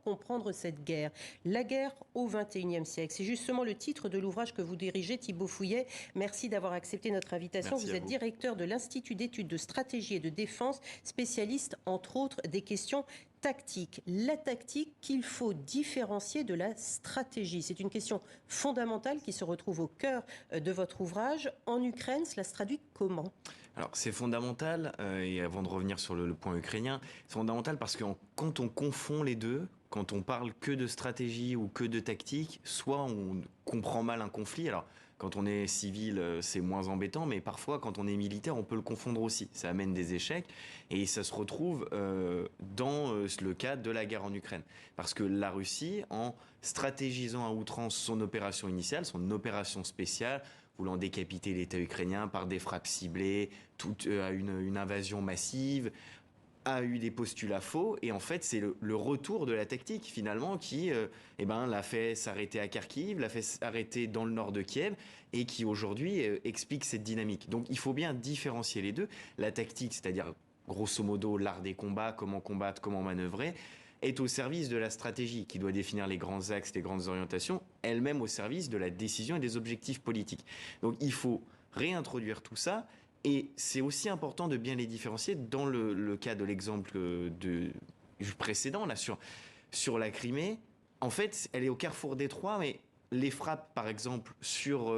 comprendre cette guerre. La guerre au XXIe siècle. C'est justement le titre de l'ouvrage que vous dirigez, Thibaut Fouillet. Merci d'avoir accepté notre invitation. Merci vous êtes directeur de l'Institut d'études de stratégie et de défense, spécialiste entre autres des questions tactique. La tactique qu'il faut différencier de la stratégie. C'est une question fondamentale qui se retrouve au cœur de votre ouvrage. En Ukraine, cela se traduit comment ? Alors c'est fondamental, et avant de revenir sur le point ukrainien, c'est fondamental parce que quand on confond les deux, quand on parle que de stratégie ou que de tactique, soit on comprend mal un conflit. Alors quand on est civil, c'est moins embêtant, mais parfois quand on est militaire, on peut le confondre aussi. Ça amène des échecs et ça se retrouve dans le cadre de la guerre en Ukraine. Parce que la Russie, en stratégisant à outrance son opération initiale, son opération spéciale, voulant décapiter l'État ukrainien par des frappes ciblées, une invasion massive, a eu des postulats faux, et en fait c'est le retour de la tactique finalement qui l'a fait s'arrêter à Kharkiv, l'a fait s'arrêter dans le nord de Kiev, et qui aujourd'hui explique cette dynamique. Donc il faut bien différencier les deux. La tactique, c'est-à-dire grosso modo l'art des combats, comment combattre, comment manœuvrer, est au service de la stratégie qui doit définir les grands axes, les grandes orientations, elle-même au service de la décision et des objectifs politiques. Donc il faut réintroduire tout ça. Et c'est aussi important de bien les différencier dans le cas de l'exemple du précédent, là, sur la Crimée. En fait, elle est au carrefour des trois, mais les frappes, par exemple, sur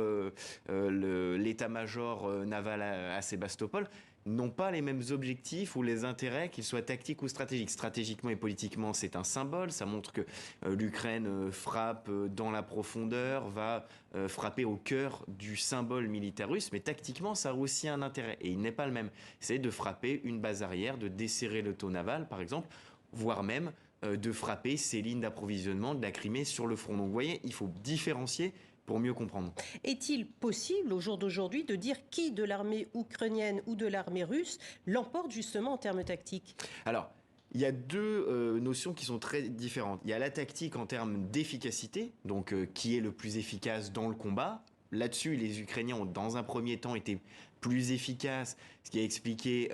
l'état-major naval à Sébastopol, n'ont pas les mêmes objectifs ou les intérêts, qu'ils soient tactiques ou stratégiques. Stratégiquement et politiquement, c'est un symbole. Ça montre que l'Ukraine frappe dans la profondeur, va frapper au cœur du symbole militaire russe. Mais tactiquement, ça a aussi un intérêt. Et il n'est pas le même. C'est de frapper une base arrière, de desserrer le taux naval, par exemple, voire même de frapper ces lignes d'approvisionnement de la Crimée sur le front. Donc vous voyez, il faut différencier pour mieux comprendre. Est-il possible au jour d'aujourd'hui de dire qui de l'armée ukrainienne ou de l'armée russe l'emporte justement en termes tactiques ? Alors, il y a deux notions qui sont très différentes. Il y a la tactique en termes d'efficacité, donc qui est le plus efficace dans le combat. Là-dessus, les Ukrainiens ont dans un premier temps été plus efficaces, ce qui a expliqué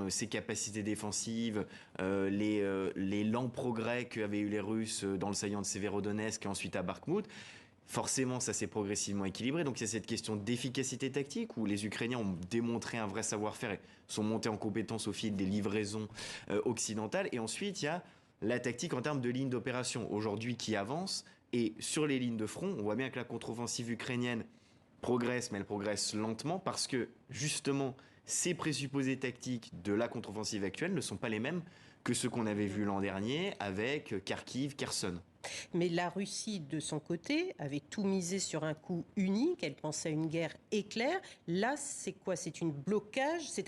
ses capacités défensives, les lents progrès qu'avaient eu les Russes dans le saillant de Severodonetsk et ensuite à Bakhmout. Forcément, ça s'est progressivement équilibré. Donc, il y a cette question d'efficacité tactique où les Ukrainiens ont démontré un vrai savoir-faire et sont montés en compétence au fil des livraisons occidentales. Et ensuite, il y a la tactique en termes de lignes d'opération aujourd'hui qui avance. Et sur les lignes de front, on voit bien que la contre-offensive ukrainienne progresse, mais elle progresse lentement parce que, justement, ces présupposés tactiques de la contre-offensive actuelle ne sont pas les mêmes que ceux qu'on avait vus l'an dernier avec Kharkiv, Kherson. Mais la Russie, de son côté, avait tout misé sur un coup unique. Elle pensait à une guerre éclair. Là, c'est quoi ? C'est un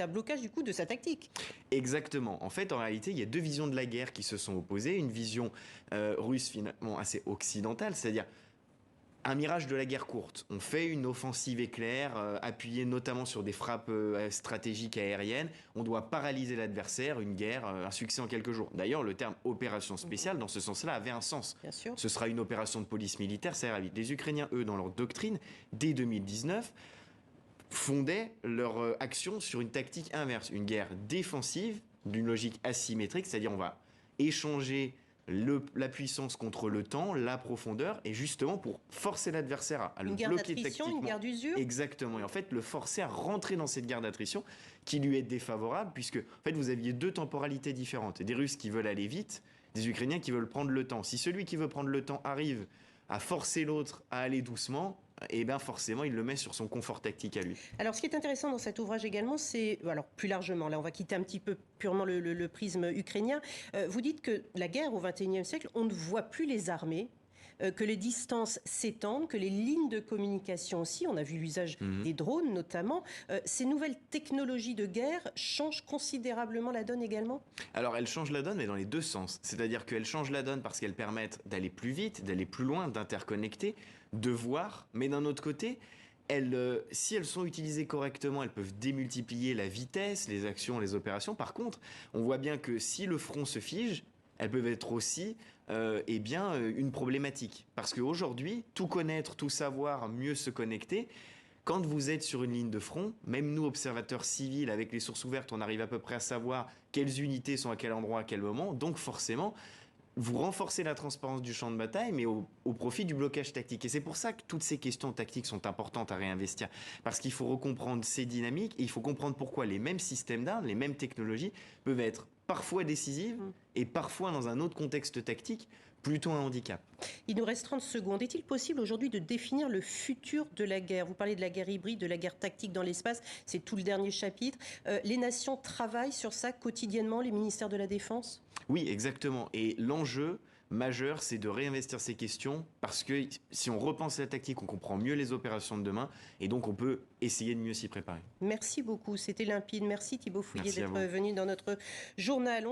blocage du coup de sa tactique. Exactement. En fait, en réalité, il y a deux visions de la guerre qui se sont opposées. Une vision russe finalement assez occidentale, c'est-à-dire un mirage de la guerre courte. On fait une offensive éclair, appuyée notamment sur des frappes stratégiques aériennes. On doit paralyser l'adversaire, une guerre, un succès en quelques jours. D'ailleurs, le terme opération spéciale, dans ce sens-là, avait un sens. Bien sûr. Ce sera une opération de police militaire, ça ira vite. Les Ukrainiens, eux, dans leur doctrine, dès 2019, fondaient leur action sur une tactique inverse, une guerre défensive, d'une logique asymétrique, c'est-à-dire on va échanger la puissance contre le temps, la profondeur, et justement pour forcer l'adversaire à le bloquer tactiquement. Une guerre d'usure. Exactement, et en fait le forcer à rentrer dans cette guerre d'attrition qui lui est défavorable, puisque en fait vous aviez deux temporalités différentes, des Russes qui veulent aller vite, des Ukrainiens qui veulent prendre le temps. Si celui qui veut prendre le temps arrive à forcer l'autre à aller doucement, et bien forcément il le met sur son confort tactique à lui. Alors ce qui est intéressant dans cet ouvrage également, c'est, alors plus largement, là on va quitter un petit peu purement le prisme ukrainien, vous dites que la guerre au XXIe siècle, on ne voit plus les armées, que les distances s'étendent, que les lignes de communication aussi, on a vu l'usage des drones notamment, ces nouvelles technologies de guerre changent considérablement la donne également ? Alors elles changent la donne, mais dans les deux sens. C'est-à-dire qu'elles changent la donne parce qu'elles permettent d'aller plus vite, d'aller plus loin, d'interconnecter, de voir, mais d'un autre côté, si elles sont utilisées correctement, elles peuvent démultiplier la vitesse, les actions, les opérations. Par contre, on voit bien que si le front se fige, elles peuvent être aussi une problématique. Parce qu'aujourd'hui, tout connaître, tout savoir, mieux se connecter, quand vous êtes sur une ligne de front, même nous, observateurs civils, avec les sources ouvertes, on arrive à peu près à savoir quelles unités sont à quel endroit, à quel moment. Donc forcément, vous renforcez la transparence du champ de bataille, mais au profit du blocage tactique. Et c'est pour ça que toutes ces questions tactiques sont importantes à réinvestir. Parce qu'il faut recomprendre ces dynamiques et il faut comprendre pourquoi les mêmes systèmes d'armes, les mêmes technologies peuvent être parfois décisives et parfois, dans un autre contexte tactique, plutôt un handicap. Il nous reste 30 secondes. Est-il possible aujourd'hui de définir le futur de la guerre? Vous parlez de la guerre hybride, de la guerre tactique dans l'espace, c'est tout le dernier chapitre. Les nations travaillent sur ça quotidiennement, les ministères de la Défense? Oui, exactement. Et l'enjeu majeur, c'est de réinvestir ces questions parce que si on repense la tactique, on comprend mieux les opérations de demain et donc on peut essayer de mieux s'y préparer. Merci beaucoup, c'était limpide. Merci Thibault Fouillet Merci à d'être vous. venu dans notre journal.